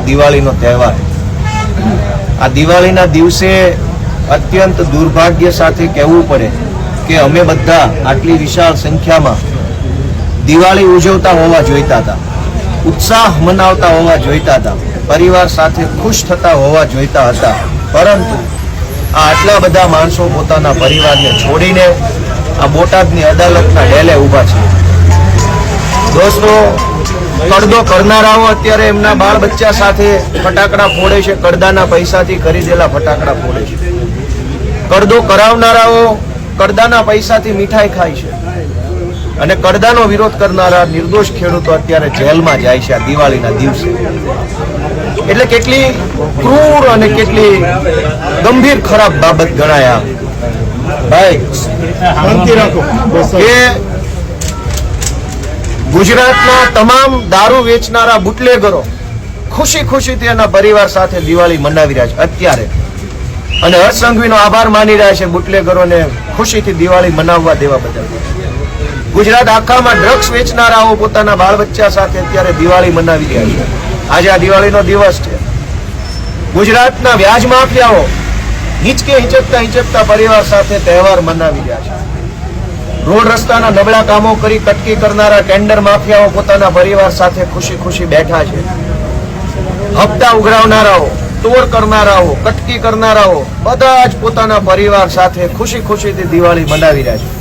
દિવાળીનો તહેવાર. આ દિવાળીના દિવસે અત્યંત દુર્ભાગ્ય સાથે કહેવું પડે કે અમે બધા આટલી વિશાળ સંખ્યામાં દિવાળી ઉજવતા હોવા જોઈતા હતા, ઉત્સાહ મનાવતા હોવા જોઈતા હતા, પરિવાર સાથે ખુશ થતા હોવા જોઈતા હતા, પરંતુ આટલા બધા માણસો પોતાના પરિવારને છોડીને આ બોટાદની અદાલતના ડેલે ઊભા છે. દોસ્તો, કડદો કરનારાઓ અત્યારે એમના બાળ બચ્ચા સાથે ફટાકડા ફોડે છે, કડદાના પૈસાથી ખરીદેલા ફટાકડા ફોડે છે. કડદો કરાવનારાઓ કડદાના પૈસાથી મીઠાઈ ખાય છે અને કડદાનો વિરોધ કરનારા નિર્દોષ ખેડૂતો અત્યારે જેલમાં જાય છે આ દિવાળીના દિવસે. એટલે કેટલી ક્રૂર અને કેટલી ગંભીર ખરાબ બાબત ગણાય ભાઈ કે ગુજરાતના તમામ દારૂ વેચનારા બુટલેગરો ખુશી ખુશીથી એના પરિવાર સાથે દિવાળી મનાવી રહ્યા છે અત્યારે, અને હર્ષ સંઘવીનો આભાર માની રહ્યા છે બુટલેગરોને ખુશીથી દિવાળી મનાવવા દેવા બદલ. ગુજરાત આખામાં ડ્રગ્સ વેચનારાઓ પોતાના બાળ બચ્ચા સાથે અત્યારે દિવાળી મનાવી રહ્યા છે. આજે આ દિવાળીનો દિવસ છે. ગુજરાતના વ્યાજ માફિયાઓ હિંચકે હિંચકતા પરિવાર સાથે તહેવાર મનાવી રહ્યા છે. રોડ રસ્તાના નબળા કામો કરી કટકી કરનારા ટેન્ડર માફિયાઓ પોતાના પરિવાર સાથે ખુશી ખુશી બેઠા છે. હપ્તા ઉઘરાવનારાઓ, તોડ કરનારાઓ, કટકી કરનારાઓ બધા જ પોતાના પરિવાર સાથે ખુશી ખુશીથી દિવાળી મનાવી રહ્યા છે.